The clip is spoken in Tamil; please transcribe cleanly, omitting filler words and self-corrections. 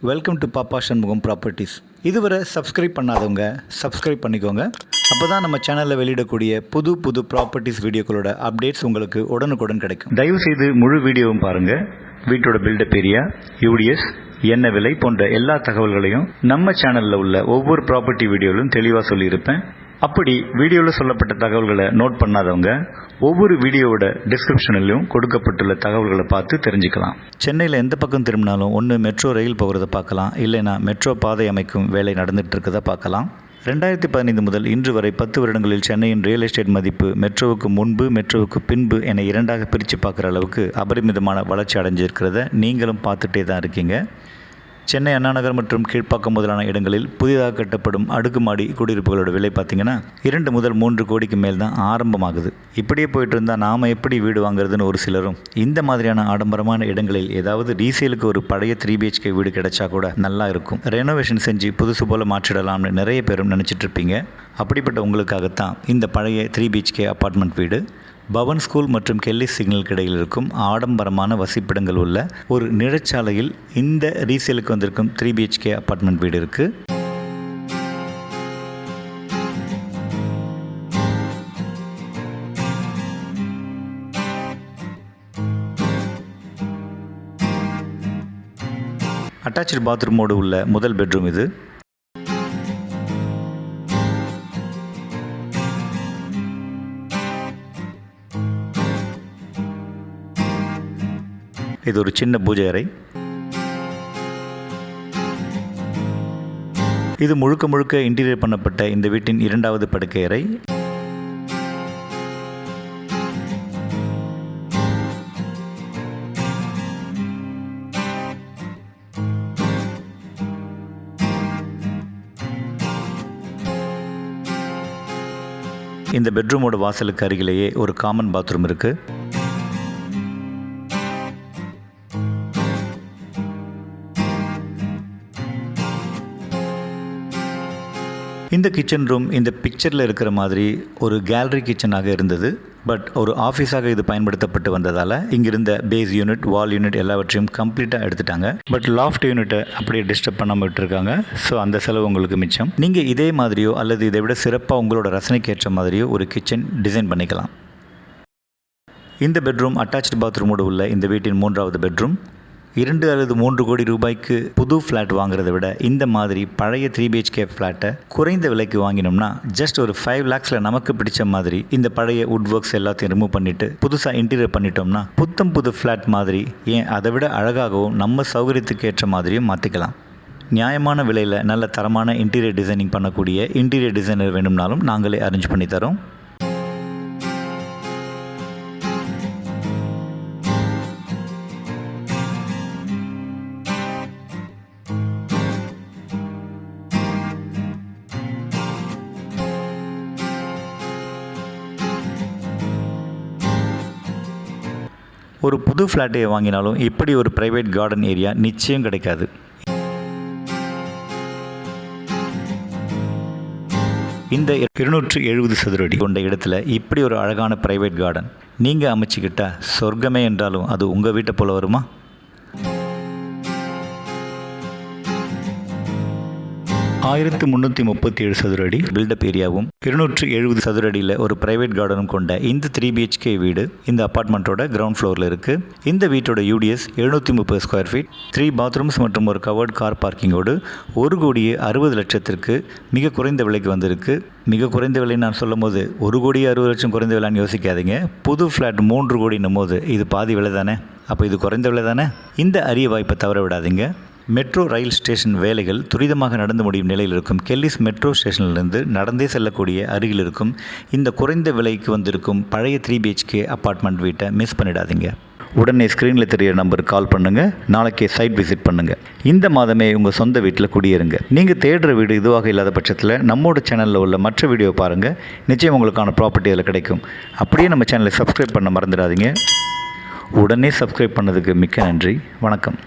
வெல்கம் டு பாப்பா சண்முகம் ப்ராப்பர்ட்டிஸ். இதுவரை சப்ஸ்கிரைப் பண்ணாதவங்க சப்ஸ்கிரைப் பண்ணிக்கோங்க. அப்போ தான் நம்ம சேனலில் வெளியிடக்கூடிய புது ப்ராப்பர்ட்டிஸ் வீடியோக்களோட அப்டேட்ஸ் உங்களுக்கு உடனுக்குடன் கிடைக்கும். தயவுசெய்து முழு வீடியோவும் பாருங்கள். வீட்டோட பில்டப் ஏரியா, யூடிஎஸ், என்ன விலை போன்ற எல்லா தகவல்களையும் நம்ம சேனலில் உள்ள ஒவ்வொரு ப்ராப்பர்ட்டி வீடியோவிலும் தெளிவாக சொல்லியிருப்பேன். அப்படி வீடியோவில் சொல்லப்பட்ட தகவல்களை நோட் பண்ணாதவங்க ஒவ்வொரு வீடியோவோட டிஸ்கிரிப்ஷனிலும் கொடுக்கப்பட்டுள்ள தகவல்களை பார்த்து தெரிஞ்சுக்கலாம். சென்னையில் எந்த பக்கம் திரும்பினாலும் ஒன்று மெட்ரோ ரயில் போகிறத பார்க்கலாம், இல்லைனா மெட்ரோ பாதை அமைக்கும் வேலை நடந்துகிட்டு இருக்கிறத பார்க்கலாம். 2015 முதல் இன்று வரை 10 வருடங்களில் சென்னையின் ரியல் எஸ்டேட் மதிப்பு மெட்ரோவுக்கு முன்பு மெட்ரோவுக்கு பின்பு என இரண்டாக பிரித்து பார்க்குற அளவுக்கு அபரிமிதமான வளர்ச்சி அடைஞ்சிருக்கிறத நீங்களும் பார்த்துட்டே தான் இருக்கீங்க. சென்னை அண்ணாநகர் மற்றும் கீழ்ப்பாக்கம் முதலான இடங்களில் புதிதாக கட்டப்படும் அடுக்குமாடி குடியிருப்புகளோட விலை பார்த்திங்கன்னா 2 முதல் 3 கோடிக்கு மேல் தான் ஆரம்பமாகுது. இப்படியே போயிட்டு இருந்தால் நாம் எப்படி வீடு வாங்குறதுன்னு ஒரு சிலரும், இந்த மாதிரியான ஆடம்பரமான இடங்களில் ஏதாவது ரீசேலுக்கு ஒரு பழைய 3 BHK வீடு கிடைச்சா கூட நல்லா இருக்கும், ரெனோவேஷன் செஞ்சு புதுசு போல் மாற்றிடலாம்னு நிறைய பேரும் நினச்சிட்டு இருப்பீங்க. அப்படிப்பட்ட உங்களுக்காகத்தான் இந்த பழைய 3 BHK அப்பார்ட்மெண்ட் வீடு பவன் ஸ்கூல் மற்றும் கெல்லிஸ் சிக்னலுக்கு இடையில் இருக்கும் ஆடம்பரமான வசிப்பிடங்கள் உள்ள ஒரு நிழற்சாலையில் இந்த ரீசேலுக்கு வந்திருக்கும் 3 BHK அப்பார்ட்மெண்ட் வீடு இருக்குது. அட்டாச்சு பாத்ரூமோடு உள்ள முதல் பெட்ரூம் இது. இது ஒரு சின்ன பூஜை அறை. இது முழுக்க இன்டீரியர் பண்ணப்பட்ட இந்த வீட்டின் 2வது படுக்கை அறை. இந்த பெட்ரூமோட வாசலுக்கு அருகிலேயே ஒரு காமன் பாத்ரூம் இருக்குது. இந்த கிச்சன் ரூம் இந்த பிக்சரில் இருக்கிற மாதிரி ஒரு கேலரி கிச்சனாக இருந்தது. பட் ஒரு ஆஃபீஸாக இது பயன்படுத்தப்பட்டு வந்ததால் இங்கிருந்த பேஸ் யூனிட், வால் யூனிட் எல்லாவற்றையும் கம்ப்ளீட்டாக எடுத்துட்டாங்க. பட் லாஃப்ட் யூனிட்டை அப்படியே டிஸ்டர்ப் பண்ணாமல் விட்டுருக்காங்க. ஸோ அந்த செலவு உங்களுக்கு மிச்சம். நீங்கள் இதே மாதிரியோ அல்லது இதை விட சிறப்பாக உங்களோட ரசனைக்கு ஏற்ற மாதிரியோ ஒரு கிச்சன் டிசைன் பண்ணிக்கலாம். இந்த பெட்ரூம் அட்டாச்சு பாத்ரூமோடு உள்ள இந்த வீட்டின் 3வது பெட்ரூம். 2 அல்லது 3 கோடி ரூபாய்க்கு புது ஃப்ளாட் வாங்குறத விட இந்த மாதிரி பழைய 3 BHK ஃப்ளாட்டை குறைந்த விலைக்கு வாங்கினோம்னா ஜஸ்ட் ஒரு 5 lakhஸில் நமக்கு பிடிச்ச மாதிரி இந்த பழைய வுட் ஒர்க்ஸ் எல்லாத்தையும் ரிமூவ் பண்ணிவிட்டு புதுசாக இன்டீரியர் பண்ணிட்டோம்னா புது ஃப்ளாட் மாதிரி, ஏன் அதை விட அழகாகவும் நம்ம சௌகரியத்துக்கு ஏற்ற மாதிரியும் மாற்றிக்கலாம். நியாயமான விலையில் நல்ல தரமான இன்டீரியர் டிசைனிங் பண்ணக்கூடிய இன்டீரியர் டிசைனர் வேணும்னாலும் நாங்களே அரேஞ்ச் பண்ணி தரோம். ஒரு புது ஃப்ளாட்டை வாங்கினாலும் இப்படி ஒரு ப்ரைவேட் கார்டன் ஏரியா நிச்சயம் கிடைக்காது. இந்த 270 சதுர அடி கொண்ட இடத்துல இப்படி ஒரு அழகான ப்ரைவேட் கார்டன் நீங்கள் அமைச்சிக்கிட்டா சொர்க்கமே என்றாலும் அது உங்கள் வீட்டை போல வருமா? ஆயிரத்து 337 சதுர அடி பில்டப் ஏரியாவும் 270 சதுர அடியில் ஒரு பிரைவேட் கார்டனும் கொண்ட இந்த 3 BHK வீடு இந்த அப்பார்ட்மெண்ட்டோட கிரவுண்ட் ஃப்ளோரில் இருக்குது. இந்த வீட்டோட யூடிஎஸ் 730 ஸ்கொயர் ஃபீட், 3 பாத்ரூம்ஸ் மற்றும் ஒரு கவர்ட் கார் பார்க்கிங்கோடு 1,60,00,000 மிக குறைந்த விலைக்கு வந்திருக்கு. மிக குறைந்த விலைன்னு நான் சொல்லும் போது 1,60,00,000 குறைந்த விலைன்னு யோசிக்காதீங்க. புது ஃப்ளாட் 3 கோடின்னும் போது இது பாதி விலை தானே, அப்போ இது குறைந்த விலை தானே. இந்த அரிய வாய்ப்பை தவற விடாதீங்க. மெட்ரோ ரயில் ஸ்டேஷன் வேலைகள் துரிதமாக நடந்து முடியும் நிலையில் இருக்கும் கெல்லிஸ் மெட்ரோ ஸ்டேஷனிலிருந்து நடந்தே செல்லக்கூடிய அருகில் இருக்கும் இந்த குறைந்த விலைக்கு வந்திருக்கும் பழைய 3 BHK அப்பார்ட்மெண்ட் வீட்டை மிஸ் பண்ணிடாதீங்க. உடனே ஸ்க்ரீனில் தெரிகிற நம்பருக்கு கால் பண்ணுங்கள். நாளைக்கே சைட் விசிட் பண்ணுங்கள். இந்த மாதமே உங்கள் சொந்த வீட்டில் குடியேறுங்க. நீங்கள் தேடுற வீடு இதுவாக இல்லாத பட்சத்தில் நம்மளோட சேனலில் உள்ள மற்ற வீடியோ பாருங்கள். நிச்சயம் உங்களுக்கான ப்ராப்பர்ட்டி அதில் கிடைக்கும். அப்படியே நம்ம சேனலை சப்ஸ்கிரைப் பண்ண மறந்துடாதீங்க. உடனே சப்ஸ்கிரைப் பண்ணதுக்கு மிக்க நன்றி. வணக்கம்.